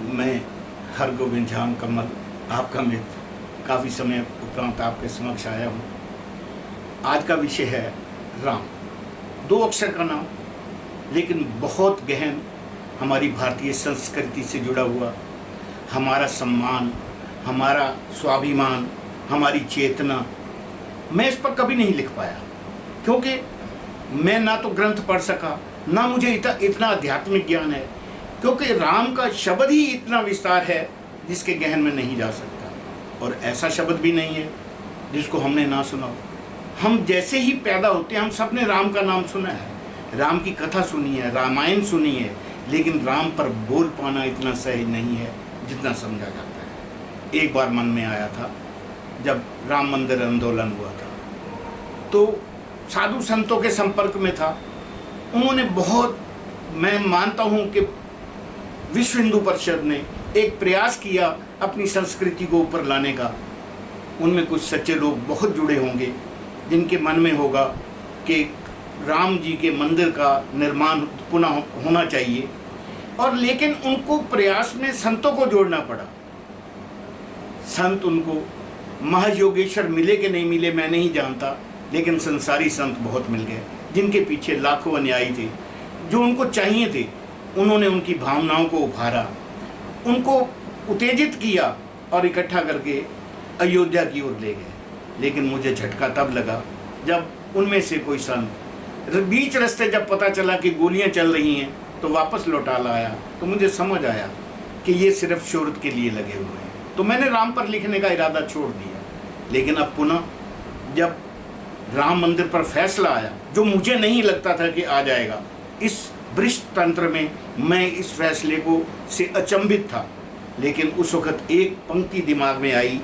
मैं हरगोविंद झाम कमल, आपका मित्र, काफ़ी समय उपरांत आपके समक्ष आया हूँ। आज का विषय है राम। 2 अक्षर का नाम, लेकिन बहुत गहन हमारी भारतीय संस्कृति से जुड़ा हुआ, हमारा सम्मान, हमारा स्वाभिमान, हमारी चेतना। मैं इस पर कभी नहीं लिख पाया, क्योंकि मैं ना तो ग्रंथ पढ़ सका, ना मुझे इतना आध्यात्मिक ज्ञान है, क्योंकि राम का शब्द ही इतना विस्तार है जिसके गहन में नहीं जा सकता। और ऐसा शब्द भी नहीं है जिसको हमने ना सुना हो। हम जैसे ही पैदा होते हैं, हम सब ने राम का नाम सुना है, राम की कथा सुनी है, रामायण सुनी है, लेकिन राम पर बोल पाना इतना सहज नहीं है जितना समझा जाता है। एक बार मन में आया था, जब राम मंदिर आंदोलन हुआ था, तो साधु संतों के संपर्क में था। उन्होंने बहुत, मैं मानता हूँ कि विश्व हिंदू परिषद ने एक प्रयास किया अपनी संस्कृति को ऊपर लाने का। उनमें कुछ सच्चे लोग बहुत जुड़े होंगे, जिनके मन में होगा कि राम जी के मंदिर का निर्माण पुनः होना चाहिए, और लेकिन उनको प्रयास में संतों को जोड़ना पड़ा। संत उनको महायोगेश्वर मिले कि नहीं मिले मैं नहीं जानता, लेकिन संसारी संत बहुत मिल गए, जिनके पीछे लाखों अनुयायी थे, जो उनको चाहिए थे। उन्होंने उनकी भावनाओं को उभारा, उनको उत्तेजित किया और इकट्ठा करके अयोध्या की ओर ले गए। लेकिन मुझे झटका तब लगा जब उनमें से कोई संत बीच रास्ते जब पता चला कि गोलियां चल रही हैं, तो वापस लौटा लाया। तो मुझे समझ आया कि ये सिर्फ शोहरत के लिए लगे हुए हैं। तो मैंने राम पर लिखने का इरादा छोड़ दिया। लेकिन अब पुनः जब राम मंदिर पर फैसला आया, जो मुझे नहीं लगता था कि आ जाएगा, इस भ्रष्ट तंत्र में मैं इस फैसले को से अचंभित था। लेकिन उस वक्त एक पंक्ति दिमाग में आई,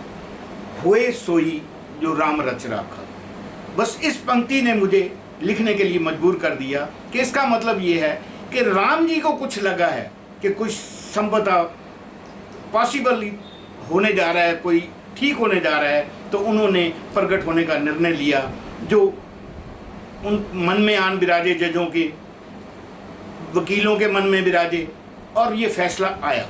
होए सोई जो राम रच राखा। बस इस पंक्ति ने मुझे लिखने के लिए मजबूर कर दिया कि इसका मतलब ये है कि राम जी को कुछ लगा है कि कुछ संभवतः पॉसिबल होने जा रहा है, कोई ठीक होने जा रहा है। तो उन्होंने प्रकट होने का निर्णय लिया, जो उन मन में आन बिराजे, जजों के, वकीलों के मन में बिराजे, और ये फैसला आया।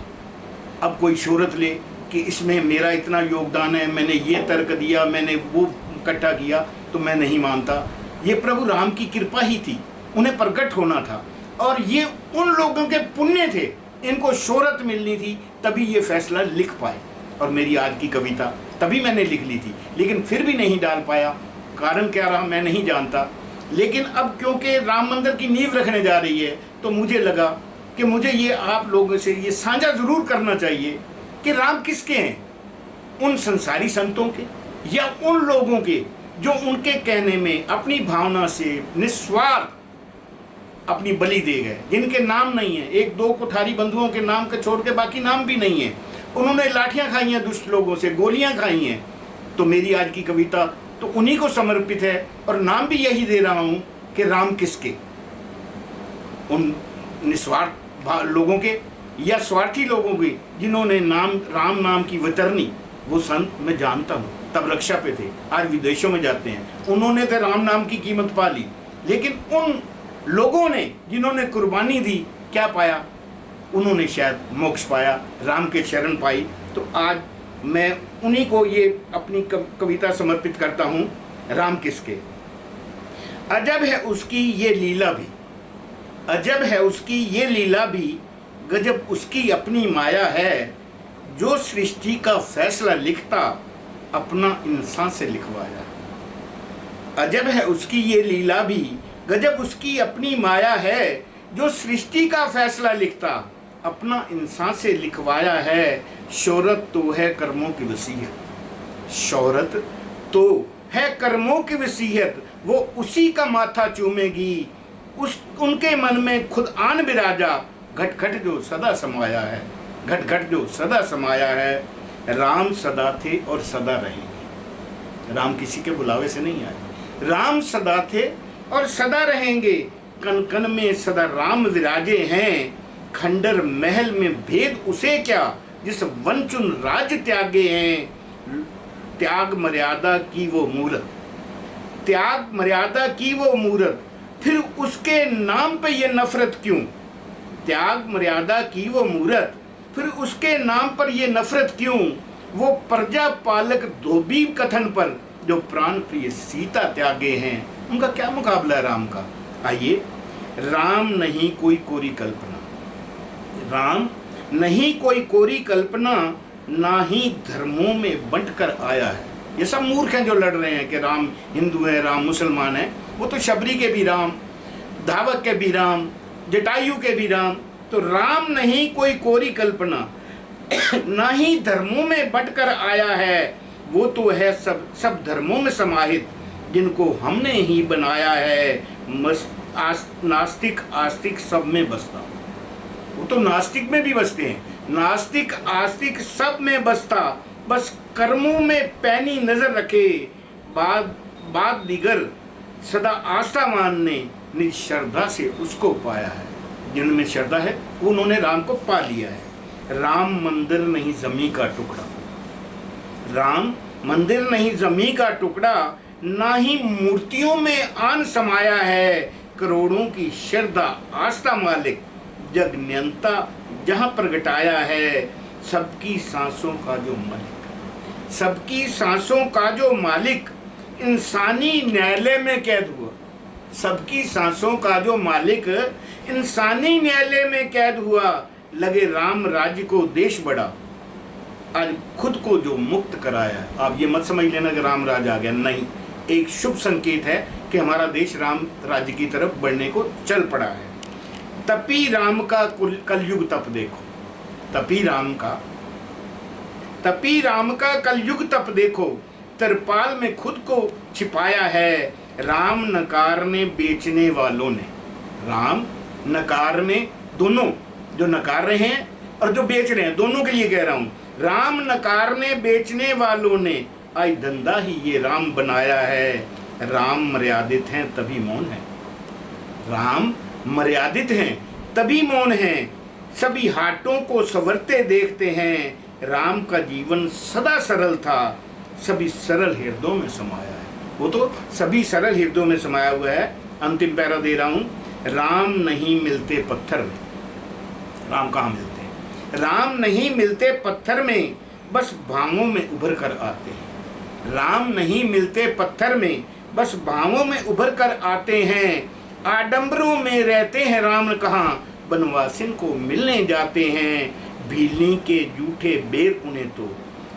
अब कोई शोहरत ले कि इसमें मेरा इतना योगदान है, मैंने ये तर्क दिया, मैंने वो इकट्ठा किया, तो मैं नहीं मानता। ये प्रभु राम की कृपा ही थी, उन्हें प्रकट होना था, और ये उन लोगों के पुण्य थे, इनको शोहरत मिलनी थी, तभी ये फैसला लिख पाए। और मेरी आज की कविता तभी मैंने लिख ली थी, लेकिन फिर भी नहीं डाल पाया। कारण क्या रहा मैं नहीं जानता। लेकिन अब क्योंकि राम मंदिर की नींव रखने जा रही है, तो मुझे लगा कि मुझे ये आप लोगों से ये साझा ज़रूर करना चाहिए कि राम किसके हैं, उन संसारी संतों के या उन लोगों के जो उनके कहने में अपनी भावना से निस्वार्थ अपनी बलि दे गए, जिनके नाम नहीं है। 1-2 कुठारी बंधुओं के नाम के छोड़ के बाकी नाम भी नहीं है। उन्होंने लाठियां खाई हैं दुष्ट लोगों से, गोलियां खाई हैं। तो मेरी आज की कविता तो उन्हीं को समर्पित है, और नाम भी यही दे रहा हूं कि राम किसके, उन निस्वार्थ लोगों के या स्वार्थी लोगों के जिन्होंने राम नाम की वितरणी। वो संत मैं जानता हूँ, तब रक्षा पे थे, आज विदेशों में जाते हैं। उन्होंने तो राम नाम की कीमत पा ली, लेकिन उन लोगों ने जिन्होंने कुर्बानी दी, क्या पाया? उन्होंने शायद मोक्ष पाया, राम के शरण पाई। तो आज मैं उन्हीं को ये अपनी कविता समर्पित करता हूँ, राम किसके। अजब है उसकी ये लीला भी, अजब है उसकी ये लीला भी, गजब उसकी अपनी माया है, जो सृष्टि का फैसला लिखता अपना इंसान से लिखवाया। अजब है उसकी ये लीला भी, गजब उसकी अपनी माया है, जो सृष्टि का फैसला लिखता अपना इंसान से लिखवाया है। शोहरत तो है कर्मों की वसीयत, शोहरत तो है कर्मों की वसीयत, वो उसी का माथा चूमेगी, उनके मन में खुद आन बिराजा, घट घट जो सदा समाया है, घट घट जो सदा समाया है। राम सदा थे और सदा रहेंगे। राम किसी के बुलावे से नहीं आए, राम सदा थे और सदा रहेंगे। कन कन में सदा राम विराजे हैं, खंडर महल में भेद उसे क्या, जिस वंचुन राज त्यागे हैं। त्याग मर्यादा की वो मूरत, त्याग मर्यादा की वो मूरत, फिर उसके नाम पे ये नफरत क्यों। त्याग मर्यादा की वो मूरत, फिर उसके नाम पर ये नफरत क्यों? वो प्रजा पालक धोबी कथन पर जो प्राण प्रिय सीता त्यागे हैं, उनका क्या मुकाबला है राम का? आइए, राम नहीं कोई कोरी कल्पना, राम नहीं कोई कोरी कल्पना, ना ही धर्मों में बंट कर आया है। ये सब मूर्ख हैं जो लड़ रहे हैं कि राम हिंदू है, राम मुसलमान है। वो तो शबरी के भी राम, धावक के भी राम, जटायु के भी राम। तो राम नहीं कोई कोरी कल्पना, ना ही धर्मों में बंट कर आया है। वो तो है सब धर्मों में समाहित, जिनको हमने ही बनाया है। नास्तिक आस्तिक सब में बसता। वो तो नास्तिक में भी बसते हैं, नास्तिक आस्तिक सब में बसता। बस कर्मों में पैनी नजर रखे, बाद दिगर सदा आस्था मानने, निज श्रद्धा से उसको पाया है। जिनमें श्रद्धा है उन्होंने राम को पा लिया है। राम मंदिर नहीं जमी का टुकड़ा, राम मंदिर नहीं जमी का टुकड़ा, ना ही मूर्तियों में आन समाया है। करोड़ों की श्रद्धा आस्था मालिक, जग नियंता जहाँ प्रगटाया है। सबकी सांसों का जो मालिक, सबकी सांसों का जो मालिक, इंसानी न्यायालय में कैद हुआ। सबकी सांसों का जो मालिक इंसानी न्यायालय में कैद हुआ। लगे राम राज्य को देश बड़ा, आज खुद को जो मुक्त कराया है। आप ये मत समझ लेना कि राम राज आ गया, नहीं। एक शुभ संकेत है कि हमारा देश राम राज्य की तरफ बढ़ने को चल पड़ा है। तपी राम का कलयुग तप देखो, तपी राम का कलयुग तप देखो। तिरपाल में खुद को छिपाया है। राम नकारने बेचने वालों ने, राम नकारने, दोनों जो नकार रहे हैं और जो बेच रहे हैं, दोनों के लिए कह रहा हूँ। राम नकारने बेचने वालों ने आई धंधा ही ये राम बनाया है। राम मर्यादित हैं तभी मौन है, राम मर्यादित हैं तभी मौन है। सभी हाटों को संवरते देखते हैं। राम का जीवन सदा सरल था, सभी सरल हृदयों में समाया है। वो तो सभी सरल हृदयों में समाया हुआ है। अंतिम पैरा दे रहा हूँ। राम नहीं मिलते पत्थर में, राम कहाँ मिलते हैं? राम नहीं मिलते पत्थर में, बस भावों में उभर कर आते हैं। राम नहीं मिलते पत्थर में, बस भावों में उभर कर आते हैं। आडंबरों में रहते हैं राम कहाँ, बनवासिन को मिलने जाते हैं। भीलनी के जूठे बेर उन्हें तो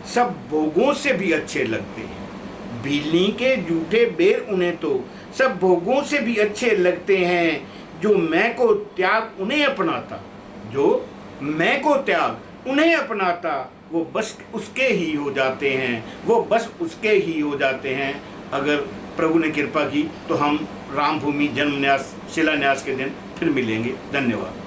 सब भोगों से भी अच्छे लगते हैं। भीलनी के जूठे बेर उन्हें तो सब भोगों से भी अच्छे लगते हैं। जो मैं को त्याग उन्हें अपनाता, जो मैं को त्याग उन्हें अपनाता, वो बस उसके ही हो जाते हैं, वो बस उसके ही हो जाते हैं। अगर प्रभु ने कृपा की तो हम रामभूमि जन्मन्यास शिलान्यास के दिन फिर मिलेंगे। धन्यवाद।